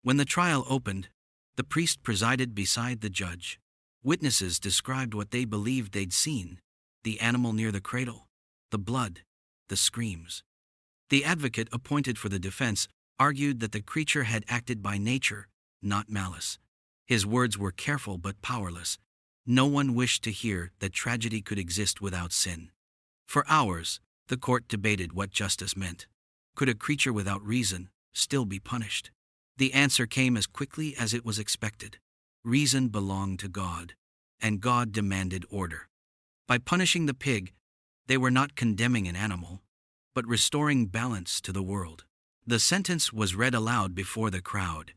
When the trial opened, the priest presided beside the judge. Witnesses described what they believed they'd seen: the animal near the cradle, the blood, the screams. The advocate appointed for the defense argued that the creature had acted by nature, not malice. His words were careful but powerless. No one wished to hear that tragedy could exist without sin. For hours, the court debated what justice meant. Could a creature without reason still be punished? The answer came as quickly as it was expected. Reason belonged to God, and God demanded order. By punishing the pig, they were not condemning an animal, but restoring balance to the world. The sentence was read aloud before the crowd.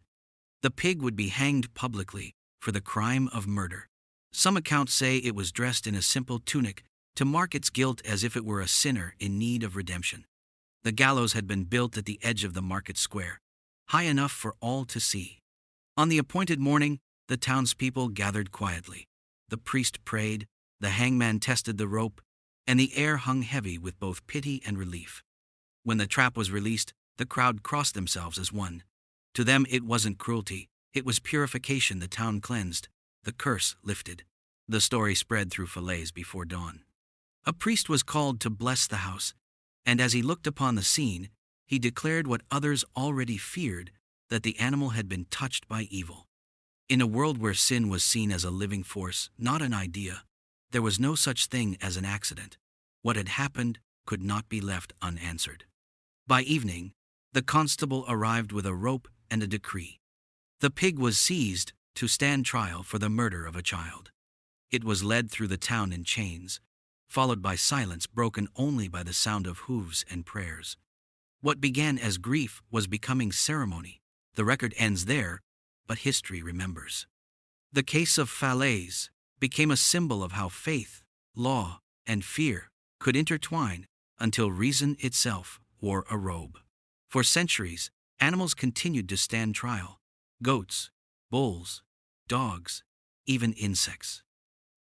The pig would be hanged publicly for the crime of murder. Some accounts say it was dressed in a simple tunic to mark its guilt as if it were a sinner in need of redemption. The gallows had been built at the edge of the market square, high enough for all to see. On the appointed morning, the townspeople gathered quietly. The priest prayed, the hangman tested the rope, and the air hung heavy with both pity and relief. When the trap was released, the crowd crossed themselves as one. To them it wasn't cruelty, it was purification. The town cleansed, the curse lifted. The story spread through Falaise before dawn. A priest was called to bless the house, and as he looked upon the scene, he declared what others already feared, that the animal had been touched by evil. In a world where sin was seen as a living force, not an idea, there was no such thing as an accident. What had happened could not be left unanswered. By evening, the constable arrived with a rope and a decree. The pig was seized to stand trial for the murder of a child. It was led through the town in chains, followed by silence broken only by the sound of hooves and prayers. What began as grief was becoming ceremony. The record ends there, but history remembers. The case of Falaise became a symbol of how faith, law, and fear could intertwine until reason itself wore a robe. For centuries, animals continued to stand trial: goats, bulls, dogs, even insects.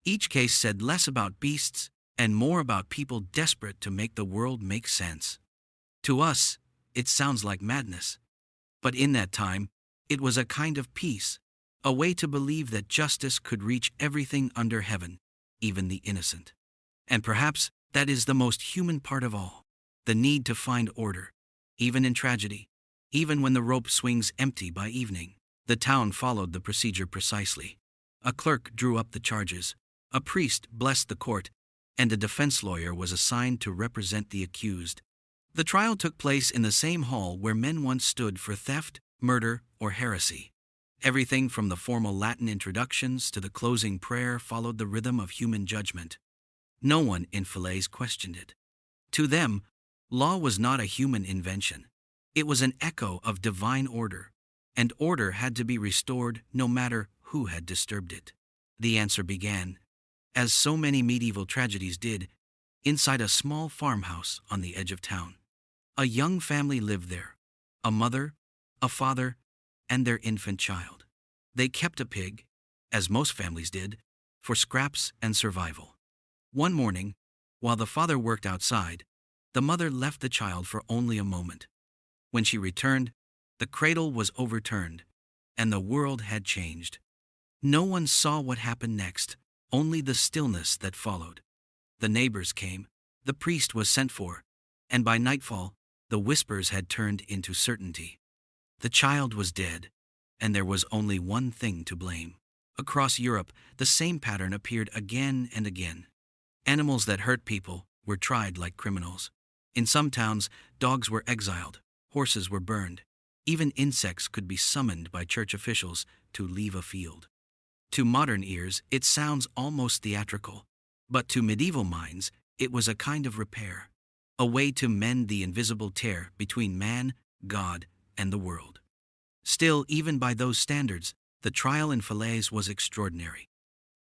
Each case said less about beasts and more about people desperate to make the world make sense. To us, it sounds like madness. But in that time, it was a kind of peace, a way to believe that justice could reach everything under heaven, even the innocent. And perhaps that is the most human part of all, the need to find order, even in tragedy, even when the rope swings empty by evening. The town followed the procedure precisely. A clerk drew up the charges, a priest blessed the court, and a defense lawyer was assigned to represent the accused. The trial took place in the same hall where men once stood for theft, murder, or heresy. Everything from the formal Latin introductions to the closing prayer followed the rhythm of human judgment. No one in Falaise questioned it. To them, law was not a human invention. It was an echo of divine order, and order had to be restored no matter who had disturbed it. The answer began, as so many medieval tragedies did, inside a small farmhouse on the edge of town. A young family lived there, a mother, a father, and their infant child. They kept a pig, as most families did, for scraps and survival. One morning, while the father worked outside, the mother left the child for only a moment. When she returned, the cradle was overturned, and the world had changed. No one saw what happened next, only the stillness that followed. The neighbors came, the priest was sent for, and by nightfall, the whispers had turned into certainty. The child was dead, and there was only one thing to blame. Across Europe, the same pattern appeared again and again. Animals that hurt people were tried like criminals. In some towns, dogs were exiled, horses were burned. Even insects could be summoned by church officials to leave a field. To modern ears, it sounds almost theatrical, but to medieval minds, it was a kind of repair, a way to mend the invisible tear between man, God, and the world. Still, even by those standards, the trial in Falaise was extraordinary.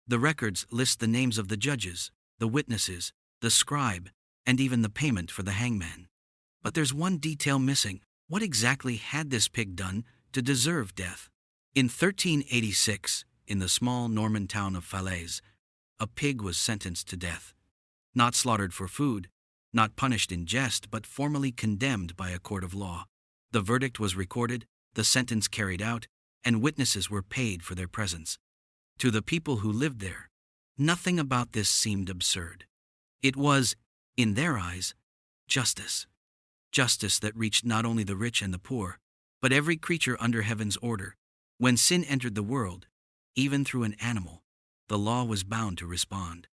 The records list the names of the judges, the witnesses, the scribe, and even the payment for the hangman. But there's one detail missing. What exactly had this pig done to deserve death? In 1386, in the small Norman town of Falaise, a pig was sentenced to death. Not slaughtered for food, not punished in jest, but formally condemned by a court of law. The verdict was recorded, the sentence carried out, and witnesses were paid for their presence. To the people who lived there, nothing about this seemed absurd. It was, in their eyes, justice. Justice that reached not only the rich and the poor, but every creature under heaven's order. When sin entered the world, even through an animal, the law was bound to respond.